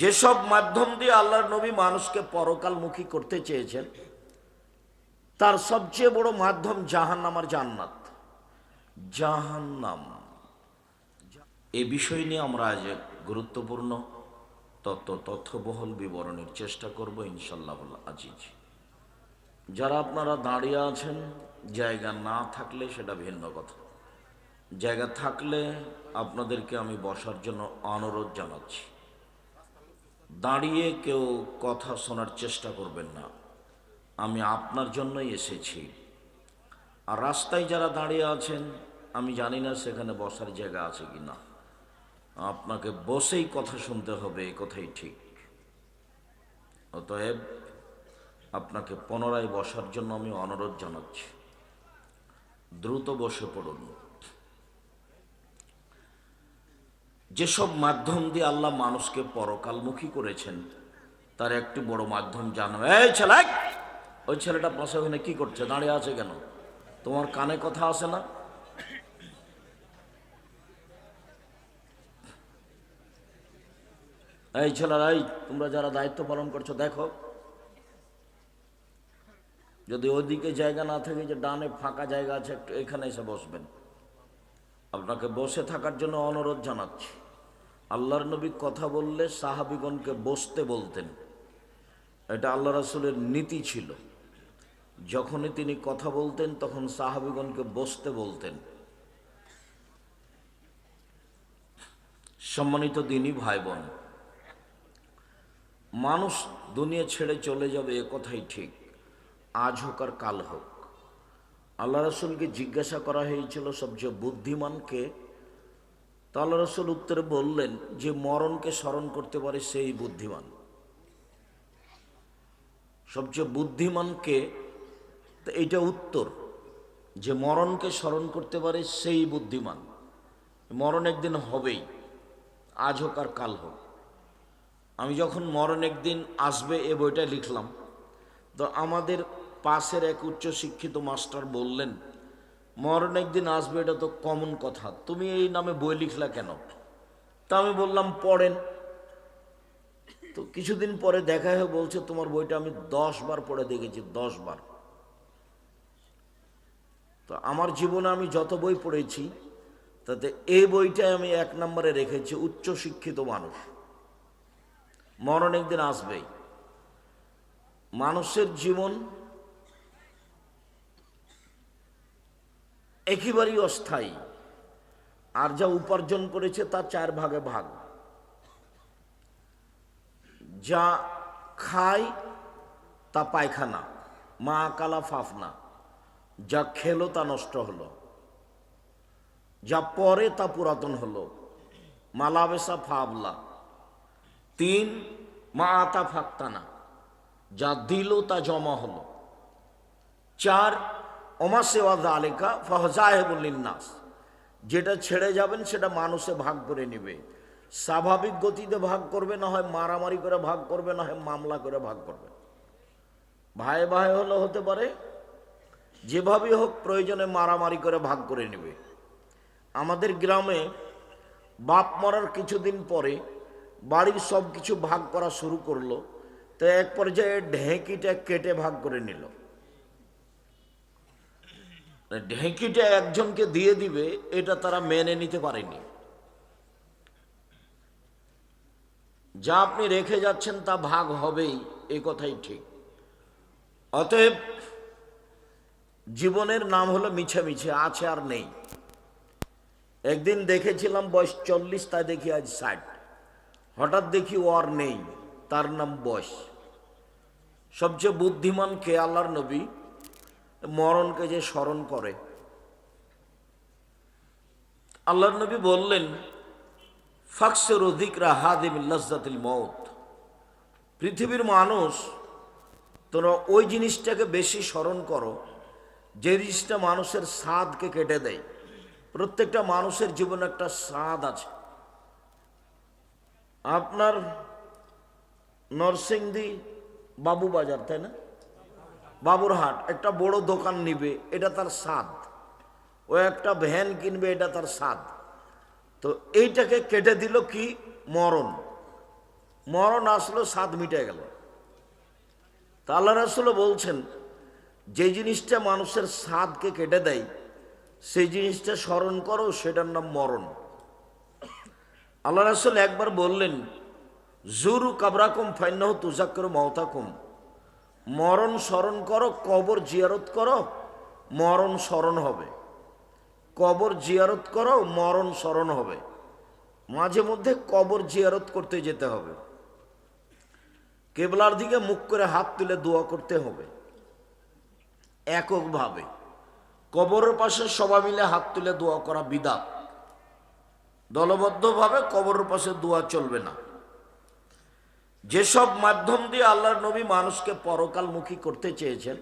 যেসব মাধ্যম দিয়ে আল্লাহর নবী মানুষকে পরকালমুখী করতে চেয়েছেন তার সবচেয়ে বড় মাধ্যম জাহান্নাম আর জান্নাত। জাহান্নাম এ বিষয় নিয়ে আমরা আজ গুরুত্বপূর্ণ তথ্যবহুল বিবরণের চেষ্টা করব ইনশাআল্লাহ আজিজ। যারা আপনারা দাঁড়িয়ে আছেন, জায়গা না থাকলে সেটা ভিন্ন কথা। জায়গা থাকলে আপনাদেরকে আমি বসার জন্য অনুরোধ জানাচ্ছি। দাঁড়িয়ে কেউ কথা শোনার চেষ্টা করবেন না, আমি আপনার জন্যই এসেছি। আর রাস্তায় যারা দাঁড়িয়ে আছেন, আমি জানি না সেখানে বসার জায়গা আছে কি না, আপনাকে বসেই কথা শুনতে হবে, এ কথাই ঠিক। অতএব আপনাকে পুনরায় বসার জন্য আমি অনুরোধ জানাচ্ছি, দ্রুত বসে পড়ুন। যেসব মাধ্যম দিয়ে আল্লাহ মানুষকে পরকালমুখী করেছেন তার একটি বড় মাধ্যম জানো। এই ছেলে, ওই ছেলেটা পাশে ওখানে কি করছে, দাঁড়িয়ে আছে কেন? তোমার কানে কথা আসে না? এই ছেলেরা, এই তোমরা যারা দায়িত্ব পালন করছো দেখো, যদি ওইদিকে জায়গা না থাকে, যে ডানে ফাঁকা জায়গা আছে, একটু এখানে এসে বসবেন। আপনাকে বসে থাকার জন্য অনুরোধ জানাচ্ছি। আল্লাহর নবী কথা বললে সাহাবিগণকে বসতে বলতেন, এটা আল্লাহ রাসূলের নীতি ছিল। যখনই তিনি কথা বলতেন তখন সাহাবিগণকে বসতে বলতেন। সম্মানিত দ্বীনী ভাই বোন, মানুষ দুনিয়া ছেড়ে চলে যাবে এ কথাই ঠিক, আজ হোক আর কাল হোক। আল্লাহ রাসূলকে জিজ্ঞাসা করা হয়েছিল সবচেয়ে বুদ্ধিমানকে, তা আল্লাহ রাসূল উত্তরে বললেন যে মরণকে স্মরণ করতে পারে সেই বুদ্ধিমান। সবচেয়ে বুদ্ধিমানকে, তো এইটা উত্তর, যে মরণকে স্মরণ করতে পারে সেই বুদ্ধিমান। মরণ একদিন হবেই, আজ হোক আর কাল হোক। আমি যখন মরণ একদিন আসবে এ বইটা লিখলাম, তো আমাদের পাশের এক উচ্চশিক্ষিত মাস্টার বললেন, মরণ একদিন আসবে এটা তো কমন কথা, তুমি এই নামে বই লিখলা কেন? তা আমি বললাম পড়েন। তো কিছুদিন পরে দেখা হয়ে বলছে, তোমার বইটা আমি 10 বার পড়ে দেখেছি, 10 বার। তো আমার জীবনে আমি যত বই পড়েছি তাতে এই বইটাই আমি 1 নম্বরে রেখেছি, উচ্চশিক্ষিত মানুষ। মরণ একদিন আসবেই। মানুষের জীবন একেবারেই অস্থায়ী, আর যা উপার্জন করেছে তা 4 ভাগে ভাগ। যা খায় তা পায়খানা, মা কালা ফাফনা। যা খেলো তা নষ্ট হলো, যা পরে তা পুরাতন হলো, মালাবেসা ফাবলা। 3 মা আতা ফাক্তানা, যা দিল তা জমা হলো। 4 ওমা সেওয়া জালিকা ফাহজাহিবুল লিন্নাস, যেটা ছেড়ে যাবেন সেটা মানুষে ভাগ করে নেবে। স্বাভাবিক গতিতে ভাগ করবে, না হয় মারামারি করে ভাগ করবে, না হয় মামলা করে ভাগ করবে। ভাই ভাই হলে হতে পারে, যেভাবেই হোক প্রয়োজনে মারামারি করে ভাগ করে নেবে। আমাদের গ্রামে বাপ মরার কিছুদিন পরে বাড়ির সব কিছু ভাগ করা শুরু করলো, তো এক পর্যায়ে ঢেঁকিটা কেটে ভাগ করে নিল। ঢেঁকিটা একজনকে দিয়ে দিবে, এটা তারা মেনে নিতে পারেনি। যা আপনি রেখে যাচ্ছেন তা ভাগ হবেই, এ কথাই ঠিক। অতএব জীবনের নাম হলো মিছে, আছে আর নেই। একদিন দেখেছিলাম বয়স 40, তাই দেখি আজ 60। হঠাৎ দেখি ও আর নেই, তার নাম বয়স। সবচেয়ে বুদ্ধিমান কে? আল্লাহর নবী মরণকে যে স্মরণ করে। আল্লাহর নবী বললেন, ফাকসিরু যিকরা হাদিমিল লাজ্জাতিল মউত। পৃথিবীর মানুষ, তোমরা ওই জিনিসটাকে বেশি স্মরণ করো যে জিনিসটা মানুষের স্বাদকে কেটে দেয়। প্রত্যেকটা মানুষের জীবনে একটা স্বাদ আছে। আপনার নরসিংদী বাবু বাজার, তাই না, বাবুরহাট একটা বড় দোকান নিবে, এটা তার স্বাদ। ও একটা ভ্যান কিনবে, এটা তার স্বাদ। তো এইটাকে কেটে দিল কি? মরণ। মরণ আসলো, স্বাদ মিটে গেল। তা আল্লাহ রাসূল বলছেন, যে জিনিসটা মানুষের স্বাদকে কেটে দেয় সেই জিনিসটা স্মরণ করো, সেটার নাম মরণ। আল্লাহ রাসূল একবার বললেন, জুরু কাবরাকুম ফাইন্নাহু তুযাক্কিরু মাউতাকুম, মরণ স্মরণ করো, কবর জিয়ারত করো, মরণ স্মরণ হবে। কবর জিয়ারত করো, মরণ স্মরণ হবে। মাঝে মধ্যে কবর জিয়ারত করতে যেতে হবে, কেবলার দিকে মুখ করে হাত তুলে দোয়া করতে হবে এককভাবে। কবরের পাশে সবাই মিলে হাত তুলে দোয়া করা বিদআত। দলবদ্ধভাবে কবরের পাশে দোয়া চলবে না। যেসব মাধ্যম দিয়ে আল্লাহর নবী মানুষকে পরকালমুখী করতে চেয়েছেন,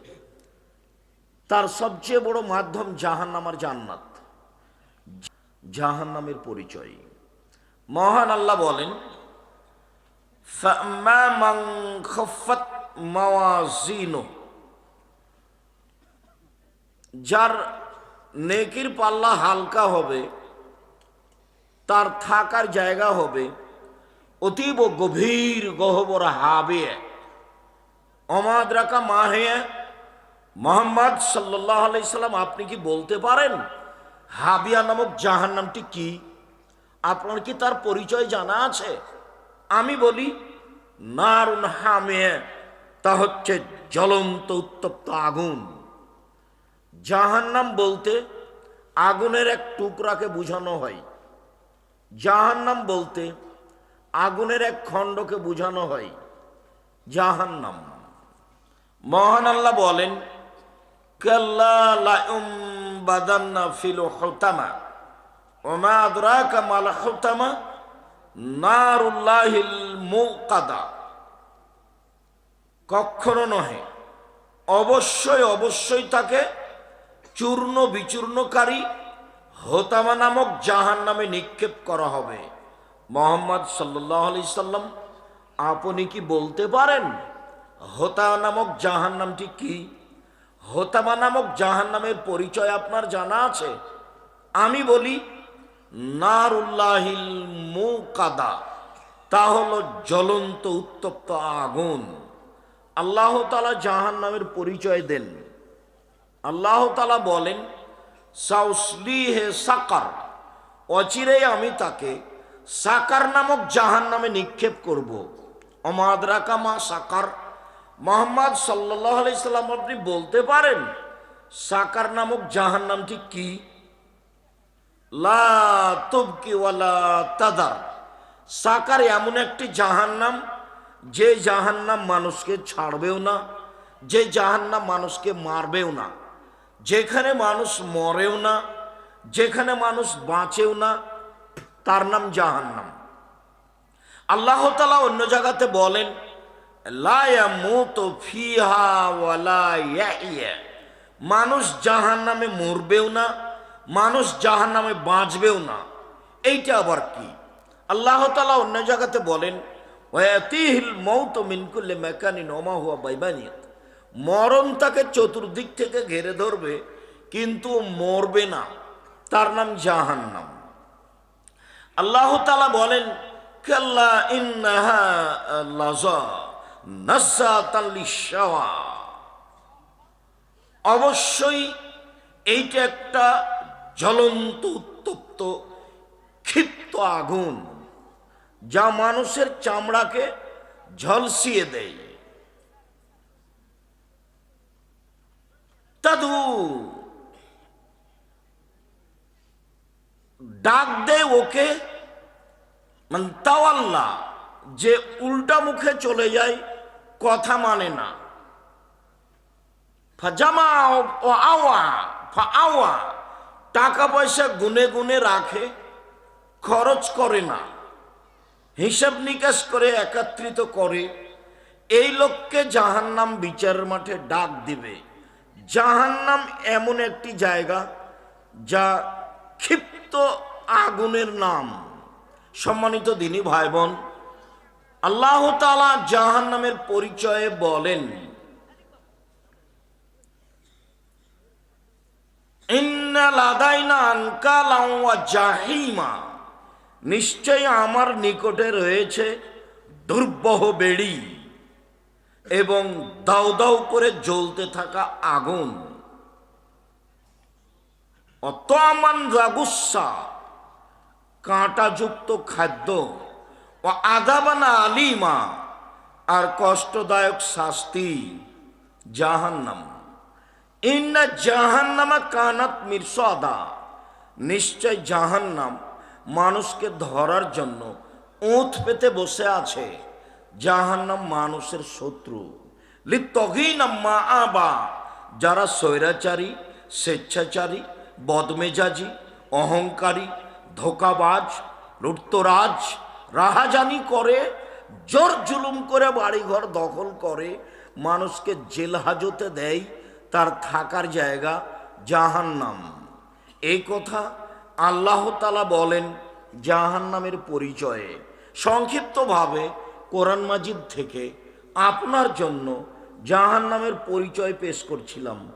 তার সবচেয়ে বড় মাধ্যম জাহান্নাম আর জান্নাত, জাহান্নামের পরিচয়। মহান আল্লাহ বলেন, ফাম্মা মান খাফফাত মাওয়াজিনুহু, যার নেকির পাল্লা হালকা হবে, তার থাকার জায়গা হবে অতীব গভীর গহ্বর হাবিয়ে। অমাদ্রাকা মাহে মোহাম্মদ সাল্লাল্লাহু আলাইহি সাল্লাম, আপনি কি বলতে পারেন হাবিয়া নামক জাহান্নামটি কি? আপনার কি তার পরিচয় জানা আছে? আমি বলি, নারুন হামিয়ে, তা হচ্ছে জ্বলন্ত উত্তপ্ত আগুন। জাহান্নাম বলতে আগুনের এক টুকরাকে বোঝানো হয়। জাহান্নাম বলতে আগুনের এক খণ্ডকে বোঝানো হয় জাহান্নাম। মহান আল্লাহ বলেন, কাল্লা লায়ুমবাদান্না ফিল হুতামা ওয়া মা আদরাকা মাল হুতামা নারুল্লাহিল মুকাদা। কখনো নহে, অবশ্যই অবশ্যই তাকে চূর্ণ বিচূর্ণকারী হোতামা নামক জাহান্নামে নিক্ষেপ করা হবে। মুহাম্মদ সাল্লাল্লাহু আলাইহি সাল্লাম, আপনি কি বলতে পারেন হোতামা নামক জাহান্নামটি কি? হোতামা নামক জাহান্নামের পরিচয় আপনার জানা আছে? আমি বলি, নারুল্লাহিল মুকাদা, তা হলো জ্বলন্ত উত্তপ্ত আগুন। আল্লাহ তাআলা জাহান্নামের পরিচয় দেন। আল্লাহ তাআলা বলেন, সাউসলিহে সাকার, অচিরেই আমি তাকে সাকার নামক জাহান্নামে নিক্ষেপ করব। অমাদ্রাকা মা সাকার, মুহাম্মদ সাল্লাল্লাহু আলাইহি সাল্লাম, আপনি বলতে পারেন সাকার নামক জাহান্নামটি কি? লা তুবকি ওয়ালা তাদার, সাকার এমন একটি জাহান্নাম, যে জাহান্নাম মানুষকে ছাড়বেও না, যে জাহান্নাম মানুষকে মারবেও না, যেখানে মানুষ মরেও না, যেখানে মানুষ বাঁচেও না, তার নাম জাহান্নাম। আল্লাহ তাআলা অন্য জায়গাতে বলেন, লা ইয়ামুতু ফিহা ওয়ালা ইয়াহইয়া, মানুষ জাহান্নামে মরবেও না, মানুষ জাহান্নামে বাঁচবেও না। এইটা আবার কি? আল্লাহ তাআলা অন্য জায়গাতে বলেন, ওয়াতিহিল মাউতু মিন কুল্লি মাকানিন ওয়া মা হুয়া বাইমানিয়াত, মরণ তাকে চতুর্দিক থেকে ঘিরে ধরবে কিন্তু মরবে না, তার নাম জাহান্নাম। আল্লাহ তাআলা বলেন, কাল্লা ইন্নাহা লাযা নাযাতাল লিশাওয়া, অবশ্যই এইটা একটা জ্বলন্ত উত্তপ্ত ক্ষিপ্ত আগুন, যা মানুষের চামড়াকে ঝলসিয়ে দেয়। তাদু, ডাক দেয় ওকে, মানে তাওয়াল্লা, যে উল্টা মুখে চলে যায়, কথা মানে না। ফাজামা ও আওয়া ফাআওয়া, টাকা পয়সা গুনে গুনে রাখে, খরচ করে না, হিসাব নিকাশ করে একত্রিত করে, এই লোককে জাহান্নাম বিচারের মাঠে ডাক দিবে। জাহান্নাম এমন একটি জায়গা যা ক্ষিপ্ত আগুনের নাম। সম্মানিত দিনী ভাই বোন, আল্লাহ তাআলা জাহান্নামের পরিচয়ে বলেন, ইন্না লাদাইনা আনকালাম ওয়া জাহিমা, নিশ্চয় আমার নিকটে রয়েছে দুর্বহ বেড়ি এবং দাউ দাউ করে জ্বলতে থাকা আগুন, অতমান রাগুসা কাঁটাযুক্ত খাদ্য, ও আদাবানা আলিমা আর কষ্টদায়ক শাস্তি, জাহান্নাম। ইন্না জাহান্নামা কানাত মিরসাদা, নিশ্চয় জাহান্নাম মানুষকে ধরার জন্য ওঁত পেতে বসে আছে। জাহান্নাম মানুষের শত্রু। লিত্তগিনা মাআবা, যারা স্বৈরাচারী, স্বেচ্ছাচারী, বদমেজাজি, অহংকারী, ধোঁকাবাজ, লুটতরাজ, রাহাজানি করে, জোর জুলুম করে বাড়িঘর দখল করে, মানুষকে জেল হাজতে দেয়, তার থাকার জায়গা জাহান্নাম। এই কথা আল্লাহ তাআলা বলেন জাহান্নামের পরিচয়ে। সংক্ষিপ্তভাবে কোরআন মাজিদ থেকে আপনার জন্য জাহান্নামের পরিচয় পেশ করছিলাম।